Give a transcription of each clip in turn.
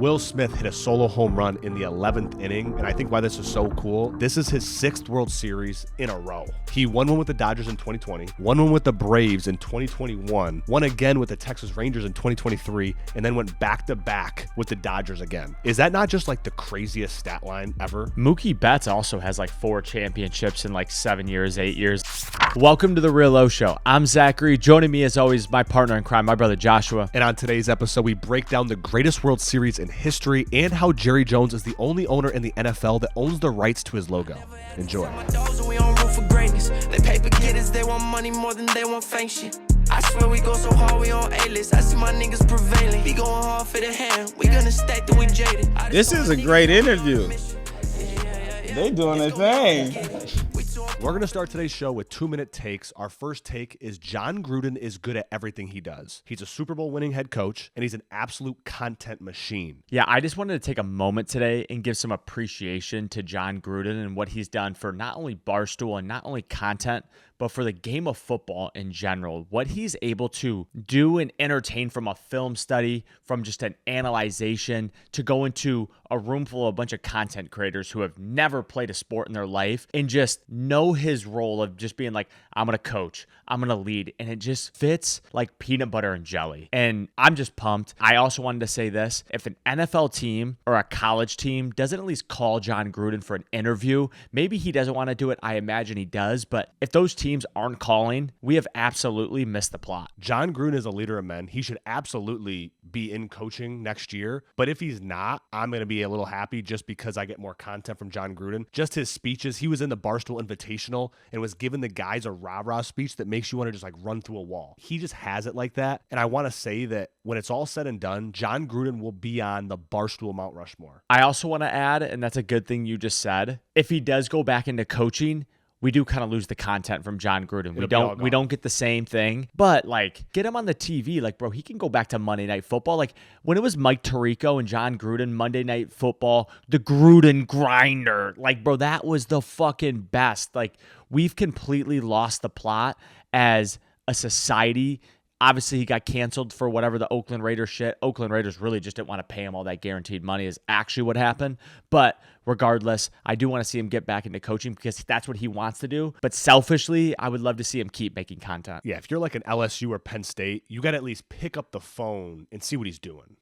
Will Smith hit a solo home run in the 11th inning, and I think why this is so cool, this is his 6th World Series in a row. He won one with the Dodgers in 2020, won one with the Braves in 2021, won again with the Texas Rangers in 2023, and then went back-to-back with the Dodgers again. Is that not just like the craziest stat line ever? Mookie Betts also has like 4 championships in like 7 years, 8 years. Welcome to the Real Oshow. I'm Zachary. Joining me as always, my partner in crime, my brother Joshua. And on today's episode, we break down the greatest World Series in history and how Jerry Jones is the only owner in the NFL that owns the rights to his logo. Enjoy. They paper getters, they want money more than they want fame shit. I swear we go so hard, we on A-list. I see my niggas prevailing. We going hard for the hand. We gonna stack that we jaded. This is a great interview. They doing their thing. We're going to start today's show with 2-minute takes. Our first take is John Gruden is good at everything he does. He's a Super Bowl winning head coach, and he's an absolute content machine. Yeah, I just wanted to take a moment today and give some appreciation to John Gruden and what he's done for not only Barstool and not only content, but for the game of football in general. What he's able to do and entertain from a film study, from just an analyzation, to go into a room full of a bunch of content creators who have never played a sport in their life and just know his role of just being like, I'm going to coach, I'm going to lead. And it just fits like peanut butter and jelly. And I'm just pumped. I also wanted to say this. If an NFL team or a college team doesn't at least call John Gruden for an interview, maybe he doesn't want to do it. I imagine he does. But if those teams aren't calling, we have absolutely missed the plot. John Gruden is a leader of men. He should absolutely be in coaching next year. But if he's not, I'm going to be a little happy just because I get more content from John Gruden. Just his speeches. He was in the Barstool Invitational and was giving the guys a rah-rah speech that makes you want to just like run through a wall. He just has it like that. And I want to say that when it's all said and done, John Gruden will be on the Barstool Mount Rushmore. I also want to add, and that's a good thing you just said, if he does go back into coaching, we do kind of lose the content from John Gruden. We don't get the same thing, but like get him on the TV. Like, bro, he can go back to Monday Night Football. Like when it was Mike Tirico and John Gruden, Monday Night Football, the Gruden grinder. Like, bro, that was the fucking best. Like we've completely lost the plot as a society. Obviously, he got canceled for whatever the Oakland Raiders shit. Oakland Raiders really just didn't want to pay him all that guaranteed money is actually what happened. But regardless, I do want to see him get back into coaching because that's what he wants to do. But selfishly, I would love to see him keep making content. Yeah, if you're like an LSU or Penn State, you got to at least pick up the phone and see what he's doing.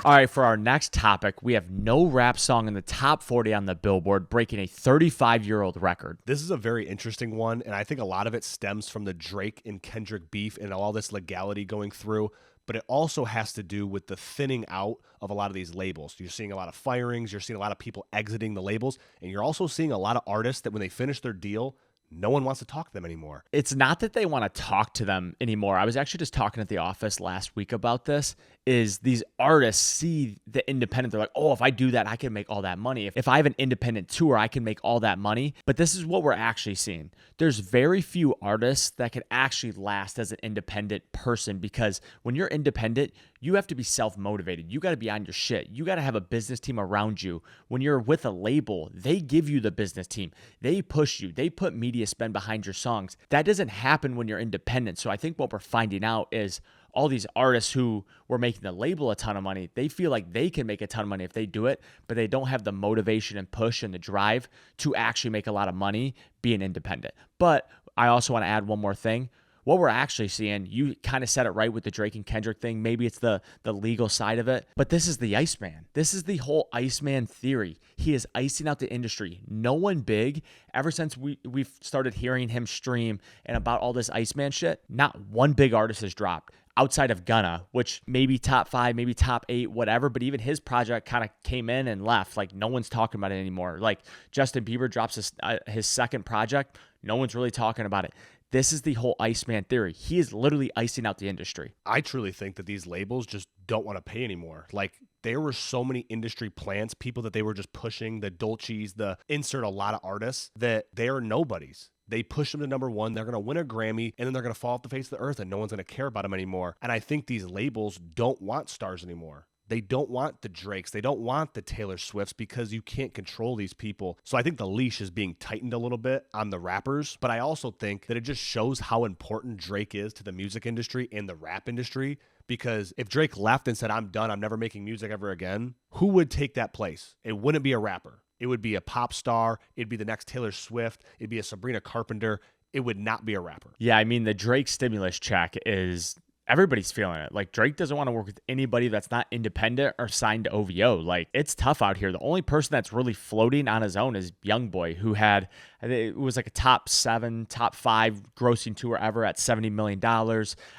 All right, for our next topic, we have no rap song in the top 40 on the Billboard, breaking a 35-year-old record. This is a very interesting one, and I think a lot of it stems from the Drake and Kendrick beef and all this legality going through, but it also has to do with the thinning out of a lot of these labels. You're seeing a lot of firings, you're seeing a lot of people exiting the labels, and you're also seeing a lot of artists that when they finish their deal, no one wants to talk to them anymore. It's not that they want to talk to them anymore. I was actually just talking at the office last week about this, is these artists see the independent. They're like, oh, if I do that, I can make all that money. If I have an independent tour, I can make all that money. But this is what we're actually seeing. There's very few artists that can actually last as an independent person because when you're independent, you have to be self-motivated. You got to be on your shit. You got to have a business team around you. When you're with a label, they give you the business team. They push you. They put media spend behind your songs. That doesn't happen when you're independent. So I think what we're finding out is all these artists who were making the label a ton of money, they feel like they can make a ton of money if they do it, but they don't have the motivation and push and the drive to actually make a lot of money being independent. But I also want to add one more thing. What we're actually seeing, you kind of said it right with the Drake and Kendrick thing. Maybe it's the legal side of it, but this is the Iceman. This is the whole Iceman theory. He is icing out the industry. No one big, ever since we've started hearing him stream and about all this Iceman shit, not one big artist has dropped. Outside of Gunna, which maybe top 5, maybe top 8, whatever, but even his project kind of came in and left. Like no one's talking about it anymore. Like Justin Bieber drops his second project, no one's really talking about it. This is the whole Iceman theory. He is literally icing out the industry. I truly think that these labels just don't want to pay anymore. Like there were so many industry plants, people that they were just pushing, the Dolces, the insert a lot of artists, that they are nobodies. They push them to number one. They're going to win a Grammy, and then they're going to fall off the face of the earth, and no one's going to care about them anymore. And I think these labels don't want stars anymore. They don't want the Drakes. They don't want the Taylor Swifts because you can't control these people. So I think the leash is being tightened a little bit on the rappers. But I also think that it just shows how important Drake is to the music industry and the rap industry Because if Drake left and said, I'm done, I'm never making music ever again, who would take that place? It wouldn't be a rapper. It would be a pop star. It'd be the next Taylor Swift. It'd be a Sabrina Carpenter. It would not be a rapper. Yeah, I mean, the Drake stimulus check is, everybody's feeling it. Like, Drake doesn't want to work with anybody that's not independent or signed to OVO. Like, it's tough out here. The only person that's really floating on his own is YoungBoy, who had, I think it was like a top 7, top 5 grossing tour ever at $70 million.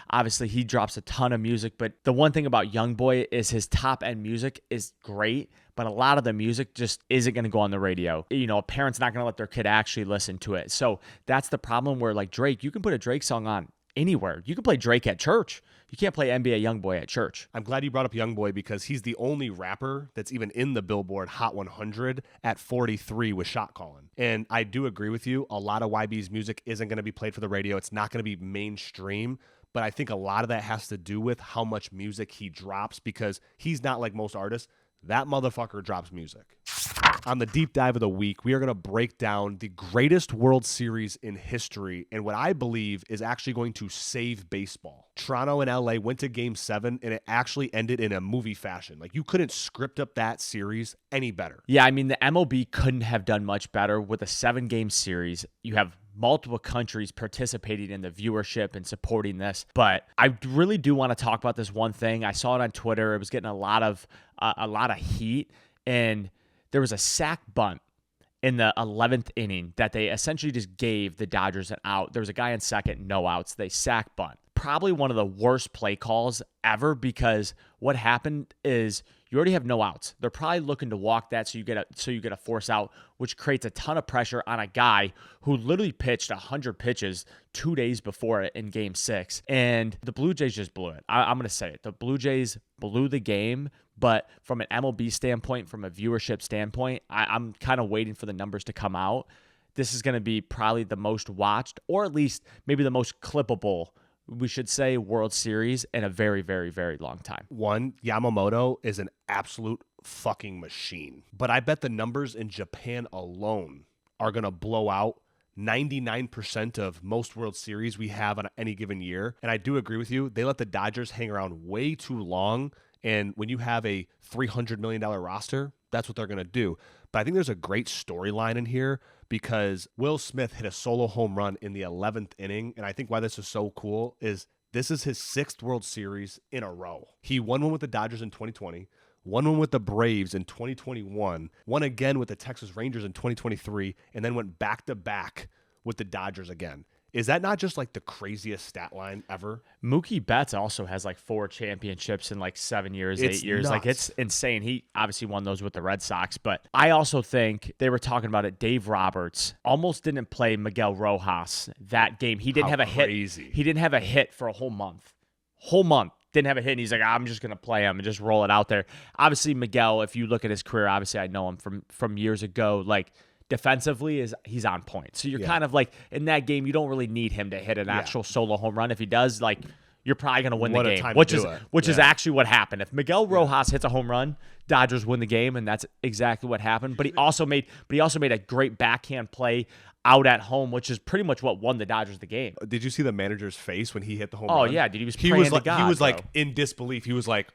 Obviously, he drops a ton of music, but the one thing about YoungBoy is his top end music is great, but a lot of the music just isn't going to go on the radio. You know, a parent's not going to let their kid actually listen to it. So that's the problem where, like, Drake, you can put a Drake song on anywhere. You can play Drake at church. You can't play NBA YoungBoy at church. I'm glad you brought up YoungBoy because he's the only rapper that's even in the Billboard Hot 100 at 43 with shot calling. And I do agree with you. A lot of YB's music isn't going to be played for the radio. It's not going to be mainstream. But I think a lot of that has to do with how much music he drops because he's not like most artists. That motherfucker drops music. On the deep dive of the week, we are going to break down the greatest World Series in history and what I believe is actually going to save baseball. Toronto and LA went to Game 7, and it actually ended in a movie fashion. Like, you couldn't script up that series any better. Yeah, I mean, the MLB couldn't have done much better with a 7-game series. You have multiple countries participating in the viewership and supporting this. But I really do want to talk about this one thing. I saw it on Twitter. It was getting a lot of heat, and there was a sac bunt in the 11th inning that they essentially just gave the Dodgers an out. There was a guy in second, no outs. They sac bunt. Probably one of the worst play calls ever because what happened is you already have no outs. They're probably looking to walk that so you get a force out, which creates a ton of pressure on a guy who literally pitched 100 pitches 2 days before it in Game 6. And the Blue Jays just blew it. I'm going to say it. The Blue Jays blew the game, but from an MLB standpoint, from a viewership standpoint, I'm kind of waiting for the numbers to come out. This is going to be probably the most watched, or at least maybe the most clippable, we should say, World Series in a very, very, very long time. One, Yamamoto is an absolute fucking machine. But I bet the numbers in Japan alone are going to blow out 99% of most World Series we have on any given year. And I do agree with you. They let the Dodgers hang around way too long. And when you have a $300 million roster, that's what they're going to do. But I think there's a great storyline in here because Will Smith hit a solo home run in the 11th inning. And I think why this is so cool is this is his 6th World Series in a row. He won one with the Dodgers in 2020, won one with the Braves in 2021, won again with the Texas Rangers in 2023, and then went back-to-back with the Dodgers again. Is that not just like the craziest stat line ever? Mookie Betts also has like 4 championships in like 7 years, It's 8 years. nuts. Like, it's insane. He obviously won those with the Red Sox, but I also think they were talking about it. Dave Roberts almost didn't play Miguel Rojas that game. He didn't How have a crazy. hit. He didn't have a hit for a whole month. Didn't have a hit, and he's like, I'm just going to play him and just roll it out there. Obviously, Miguel, if you look at his career, obviously I know him from years ago, like, defensively he's on point. So you're kind of like, in that game, you don't really need him to hit an actual solo home run. If he does, like, you're probably going to win the game, which is actually what happened. If Miguel Rojas hits a home run, Dodgers win the game, and that's exactly what happened. But he also made a great backhand play out at home, which is pretty much what won the Dodgers the game. Did you see the manager's face when he hit the home run? Oh yeah, dude, he was praying to God. He was bro. like in disbelief. He was like,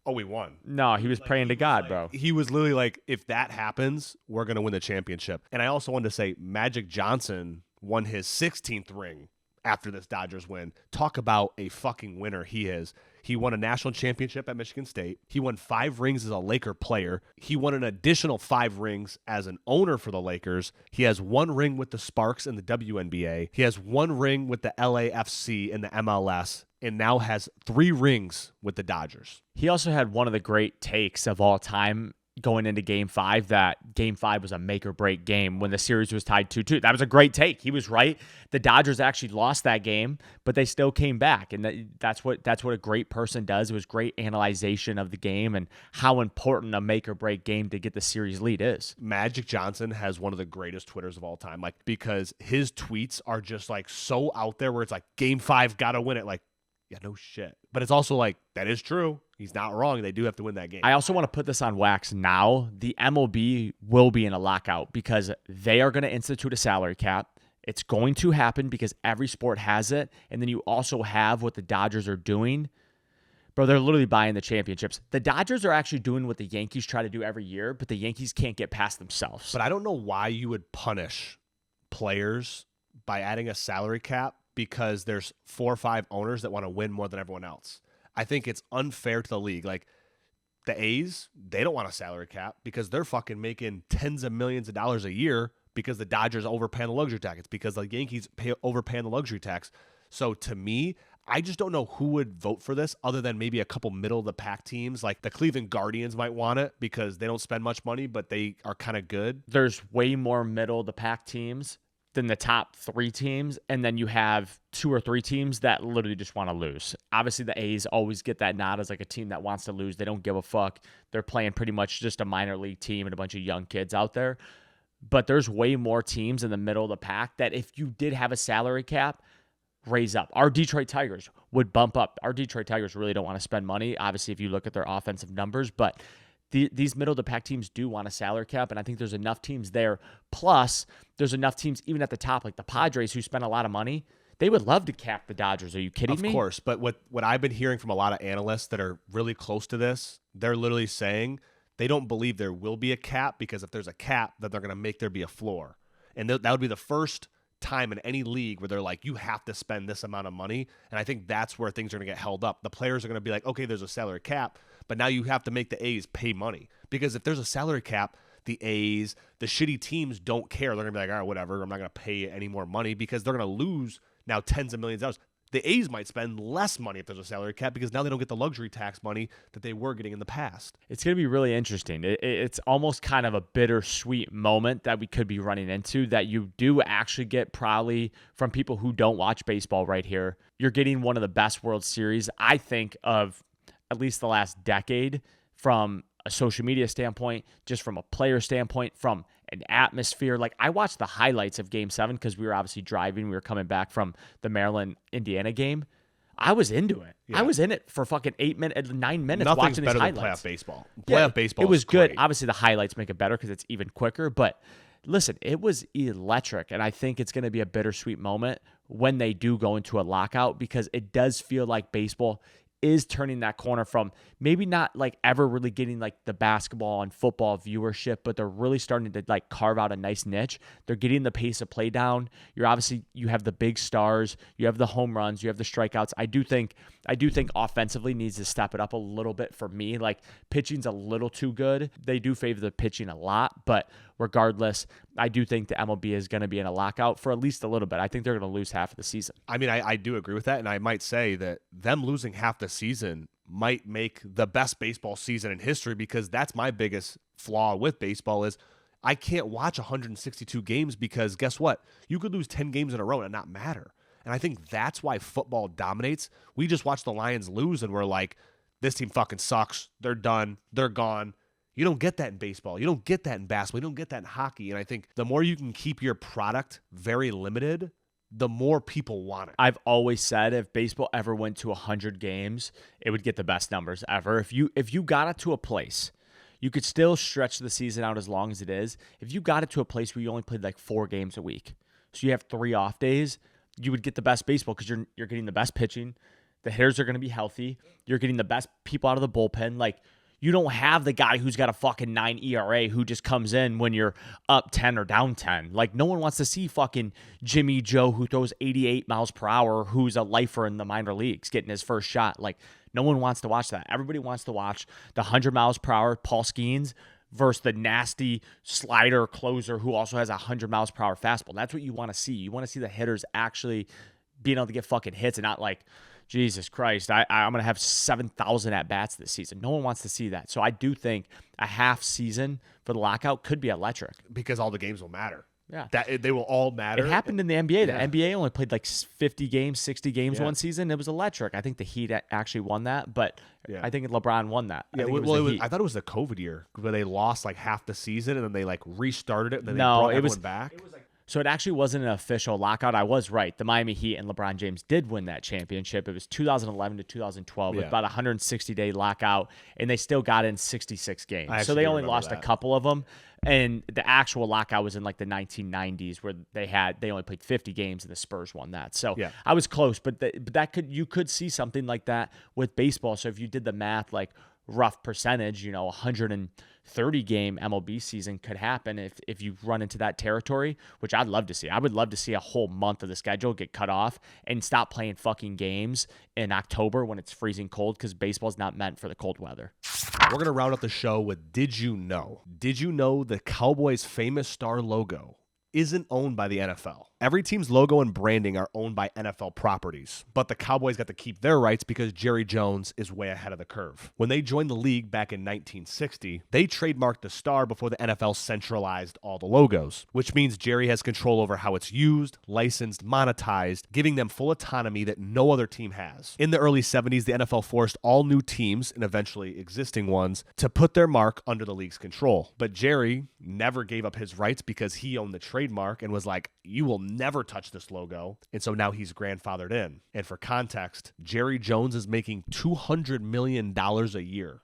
oh, we won. No, he was praying to God, bro. He was literally like, if that happens, we're going to win the championship. And I also wanted to say Magic Johnson won his 16th ring after this Dodgers win. Talk about a fucking winner he is. He won a national championship at Michigan State. He won 5 rings as a Laker player. He won an additional 5 rings as an owner for the Lakers. He has 1 ring with the Sparks in the WNBA. He has 1 ring with the LAFC in the MLS, and now has 3 rings with the Dodgers. He also had one of the great takes of all time going into Game 5, that Game 5 was a make-or-break game when the series was tied 2-2. That was a great take. He was right. The Dodgers actually lost that game, but they still came back, and that's what a great person does. It was great analyzation of the game and how important a make-or-break game to get the series lead is. Magic Johnson has one of the greatest Twitters of all time, like, because his tweets are just like so out there where it's like, Game 5, gotta win it. Like, yeah, no shit. But it's also like, that is true. He's not wrong. They do have to win that game. I also want to put this on wax now. The MLB will be in a lockout because they are going to institute a salary cap. It's going to happen because every sport has it. And then you also have what the Dodgers are doing. Bro, they're literally buying the championships. The Dodgers are actually doing what the Yankees try to do every year, but the Yankees can't get past themselves. But I don't know why you would punish players by adding a salary cap because there's 4 or 5 owners that want to win more than everyone else. I think it's unfair to the league. Like the A's, they don't want a salary cap because they're fucking making tens of millions of dollars a year because the Dodgers overpaying the luxury tax. It's because the Yankees overpaying the luxury tax. So to me, I just don't know who would vote for this other than maybe a couple middle-of-the-pack teams. Like the Cleveland Guardians might want it because they don't spend much money, but they are kind of good. There's way more middle-of-the-pack teams than the top 3 teams, and then you have 2 or 3 teams that literally just want to lose. Obviously, the A's always get that nod as like a team that wants to lose. They don't give a fuck. They're playing pretty much just a minor league team and a bunch of young kids out there. But there's way more teams in the middle of the pack that if you did have a salary cap, raise up. Our Detroit Tigers would bump up. Our Detroit Tigers really don't want to spend money, obviously, if you look at their offensive numbers, but these middle-of-the-pack teams do want a salary cap, and I think there's enough teams there. Plus, there's enough teams even at the top, like the Padres, who spend a lot of money. They would love to cap the Dodgers. Are you kidding me? Of course, but what I've been hearing from a lot of analysts that are really close to this, they're literally saying they don't believe there will be a cap because if there's a cap, then they're going to make there be a floor. And that would be the first time in any league where they're like, you have to spend this amount of money. And I think that's where things are going to get held up. The players are going to be like, okay, there's a salary cap, but now you have to make the A's pay money. Because if there's a salary cap, the A's, the shitty teams don't care. They're going to be like, all right, whatever. I'm not going to pay any more money because they're going to lose now tens of millions of dollars. The A's might spend less money if there's a salary cap because now they don't get the luxury tax money that they were getting in the past. It's going to be really interesting. It's almost kind of a bittersweet moment that we could be running into that you do actually get probably from people who don't watch baseball right here. You're getting one of the best World Series, I think, of at least the last decade from a social media standpoint, just from a player standpoint, from an atmosphere. Like I watched the highlights of Game 7 because we were obviously driving. We were coming back from the Maryland-Indiana game. I was into it. Yeah. I was in it for fucking 9 minutes Nothing's watching these highlights. Nothing's better than playoff baseball. Playoff baseball it was good. Great. Obviously, the highlights make it better because it's even quicker. But listen, it was electric. And I think it's going to be a bittersweet moment when they do go into a lockout because it does feel like baseball is turning that corner from maybe not like ever really getting like the basketball and football viewership, but they're really starting to like carve out a nice niche. They're getting the pace of play down. You have the big stars, you have the home runs, you have the strikeouts. I do think offensively needs to step it up a little bit for me. Like pitching's a little too good. They do favor the pitching a lot, but regardless, I do think the MLB is going to be in a lockout for at least a little bit. I think they're going to lose half of the season. I mean, I do agree with that, and I might say that them losing half the season might make the best baseball season in history because that's my biggest flaw with baseball is I can't watch 162 games because guess what? You could lose 10 games in a row and not matter. And I think that's why football dominates. We just watch the Lions lose and we're like, this team fucking sucks. They're done. They're gone. You don't get that in baseball. You don't get that in basketball. You don't get that in hockey. And I think the more you can keep your product very limited, the more people want it. I've always said if baseball ever went to 100 games, it would get the best numbers ever. If you got it to a place, you could still stretch the season out as long as it is. If you got it to a place where you only played like 4 games a week, so you have 3 off days, you would get the best baseball because you're getting the best pitching. The hitters are going to be healthy. You're getting the best people out of the bullpen. Like, you don't have the guy who's got a fucking 9 ERA who just comes in when you're up 10 or down 10. Like, no one wants to see fucking Jimmy Joe who throws 88 miles per hour, who's a lifer in the minor leagues, getting his first shot. Like, no one wants to watch that. Everybody wants to watch the 100 miles per hour Paul Skeens versus the nasty slider closer who also has a 100 miles per hour fastball. That's what you want to see. You want to see the hitters actually being able to get fucking hits and not like, Jesus Christ, I'm going to have 7,000 at-bats this season. No one wants to see that. So I do think a half season for the lockout could be electric. Because all the games will matter. Yeah. They will all matter. It happened in the NBA. The NBA only played like 50 games, 60 games one season. It was electric. I think the Heat actually won that, but I think LeBron won that. Yeah, I thought it was the COVID year where they lost like half the season and then they like restarted it and then they brought everyone back. So it actually wasn't an official lockout. I was right. The Miami Heat and LeBron James did win that championship. It was 2011 to 2012 with about a 160-day lockout, and they still got in 66 games. So they only lost a couple of them. And the actual lockout was in like the 1990s where they only played 50 games and the Spurs won that. So I was close, but you could see something like that with baseball. So if you did the math, like rough percentage, 130 game MLB season could happen if you run into that territory, which I'd love to see. I would love to see a whole month of the schedule get cut off and stop playing fucking games in October when it's freezing cold, because baseball's not meant for the cold weather. We're going to round up the show with Did You Know? Did you know the Cowboys' famous star logo isn't owned by the NFL? Every team's logo and branding are owned by NFL properties, but the Cowboys got to keep their rights because Jerry Jones is way ahead of the curve. When they joined the league back in 1960, they trademarked the star before the NFL centralized all the logos, which means Jerry has control over how it's used, licensed, monetized, giving them full autonomy that no other team has. In the early 70s, the NFL forced all new teams, and eventually existing ones, to put their mark under the league's control. But Jerry never gave up his rights because he owned the trademark and was like, you will never touch this logo. And so now he's grandfathered in. And for context, Jerry Jones is making $200 million a year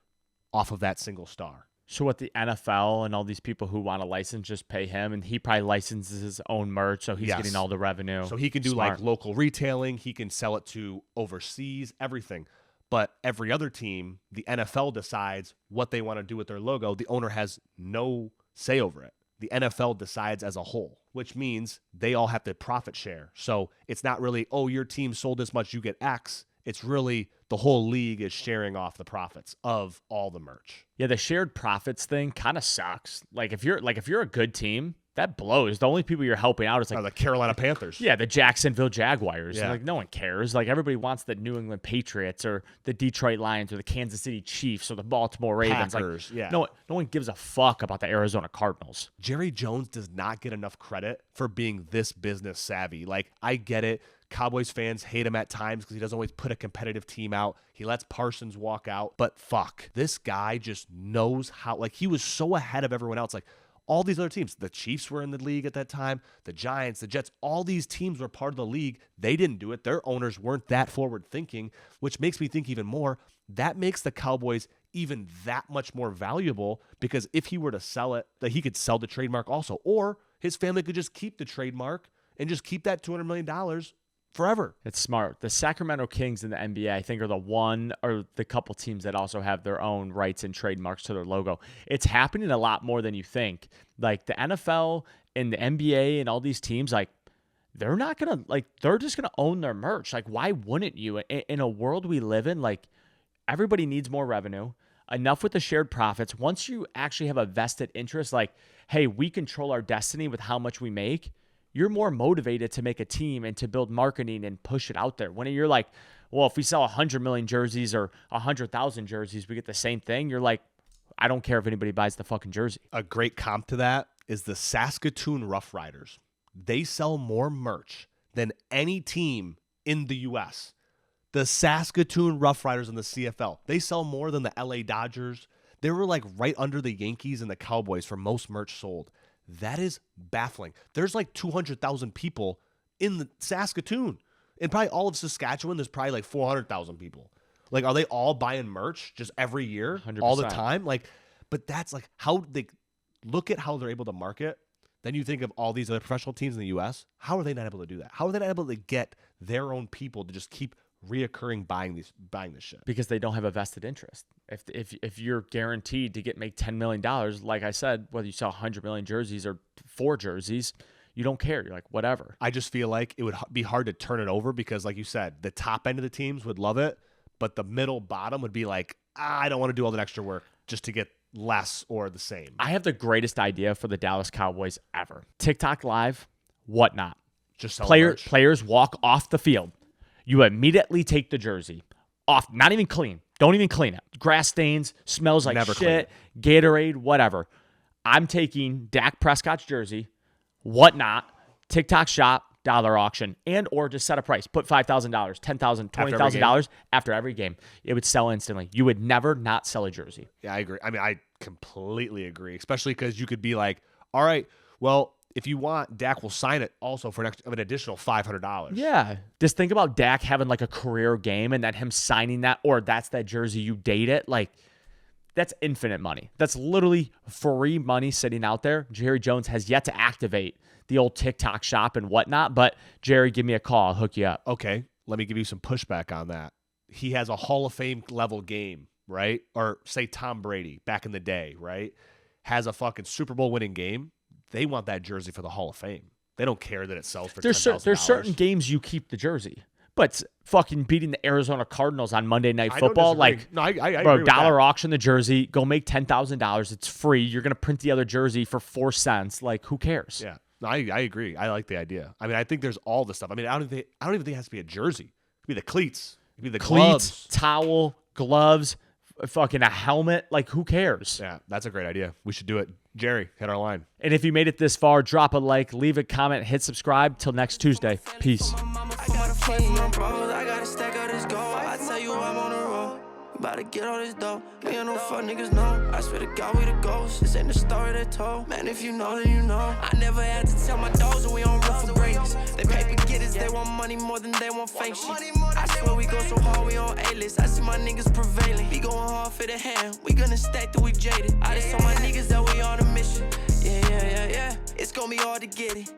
off of that single star. So what, the NFL and all these people who want a license just pay him, and he probably licenses his own merch, so he's getting all the revenue. So he can do like local retailing, he can sell it to overseas, everything. But every other team, the NFL decides what they want to do with their logo. The owner has no say over it. The NFL decides as a whole, which means they all have to profit share. So it's not really, oh, your team sold this much, you get X. It's really the whole league is sharing off the profits of all the merch. Yeah, the shared profits thing kind of sucks. Like if you're a good team, that blows. The only people you're helping out is like the Carolina Panthers. Yeah, the Jacksonville Jaguars. Yeah. Like no one cares. Like everybody wants the New England Patriots or the Detroit Lions or the Kansas City Chiefs or the Baltimore Ravens. Packers, like, no one gives a fuck about the Arizona Cardinals. Jerry Jones does not get enough credit for being this business savvy. Like, I get it. Cowboys fans hate him at times because he doesn't always put a competitive team out. He lets Parsons walk out. But fuck, this guy just knows how, like, he was so ahead of everyone else. Like, all these other teams, the Chiefs were in the league at that time, the Giants, the Jets, all these teams were part of the league. They didn't do it. Their owners weren't that forward thinking, which makes me think even more. That makes the Cowboys even that much more valuable, because if he were to sell it, that he could sell the trademark also, or his family could just keep the trademark and just keep that $200 million forever. It's smart. The Sacramento Kings in the NBA, I think, are the couple teams that also have their own rights and trademarks to their logo. It's happening a lot more than you think. Like the NFL and the NBA and all these teams, like they're just gonna own their merch. Like, why wouldn't you? In a world we live in, like everybody needs more revenue. Enough with the shared profits. Once you actually have a vested interest, like, hey, we control our destiny with how much we make, you're more motivated to make a team and to build marketing and push it out there. When you're like, well, if we sell 100 million jerseys or 100,000 jerseys, we get the same thing. You're like, I don't care if anybody buys the fucking jersey. A great comp to that is the Saskatoon Roughriders. They sell more merch than any team in the U.S. The Saskatoon Roughriders in the CFL, they sell more than the LA Dodgers. They were like right under the Yankees and the Cowboys for most merch sold. That is baffling. There's like 200,000 people in the Saskatoon. In probably all of Saskatchewan, there's probably like 400,000 people. Like, are they all buying merch just every year, 100%. all the time? Like, but that's like how they look at how they're able to market. Then you think of all these other professional teams in the U.S. How are they not able to do that? How are they not able to get their own people to just keep reoccurring buying this shit? Because they don't have a vested interest. If you're guaranteed to make $10 million, like I said, whether you sell 100 million jerseys or 4 jerseys, you don't care. You're like, whatever. I just feel like it would be hard to turn it over because, like you said, the top end of the teams would love it, but the middle bottom would be like, I don't want to do all that extra work just to get less or the same. I have the greatest idea for the Dallas Cowboys ever. TikTok Live, whatnot. Just sell players walk off the field. You immediately take the jersey off, not even clean. Don't even clean it. Grass stains, smells like Never shit, Gatorade, whatever. I'm taking Dak Prescott's jersey, whatnot, TikTok shop, dollar auction, and or just set a price. Put $5,000, $10,000, $20,000 after every game. It would sell instantly. You would never not sell a jersey. Yeah, I agree. I mean, I completely agree, especially because you could be like, all right, well, if you want, Dak will sign it also for an additional $500. Yeah. Just think about Dak having like a career game and then him signing that, or that's that jersey, you date it. Like, that's infinite money. That's literally free money sitting out there. Jerry Jones has yet to activate the old TikTok shop and whatnot, but Jerry, give me a call. I'll hook you up. Okay, let me give you some pushback on that. He has a Hall of Fame level game, right? Or say Tom Brady back in the day, right? Has a fucking Super Bowl winning game. They want that jersey for the Hall of Fame. They don't care that it sells for $10,000. There's certain games you keep the jersey. But fucking beating the Arizona Cardinals on Monday Night Football, like, no, I bro, agree with dollar that. auction the jersey, go make $10,000. It's free. You're gonna print the other jersey for 4 cents. Like, who cares? Yeah, no, I agree. I like the idea. I mean, I think there's all the stuff. I mean, I don't even think it has to be a jersey. It could be the cleats. It could be the Cleats, gloves. towel, gloves, fucking a helmet. Like, who cares? Yeah, that's a great idea. We should do it. Jerry, hit our line. And if you made it this far, drop a like, leave a comment, hit subscribe. Till next Tuesday. Peace. I got a fight for my bros, I gotta stack out this gold. I tell you I'm on the road. About to get all this dough. Me and no fuck niggas know. I swear to God we the ghosts. This ain't the story they told. Man, if you know, then you know. I never had to tell my dogs that we on rough for greatness. They paper getters, they want money more than they want fake shit. I swear we go so hard, we on A-list. I see my niggas prevailing. We going hard for the hand. We gonna stack till we jaded. I just told my niggas that we on a mission. Yeah. It's gonna be hard to get it.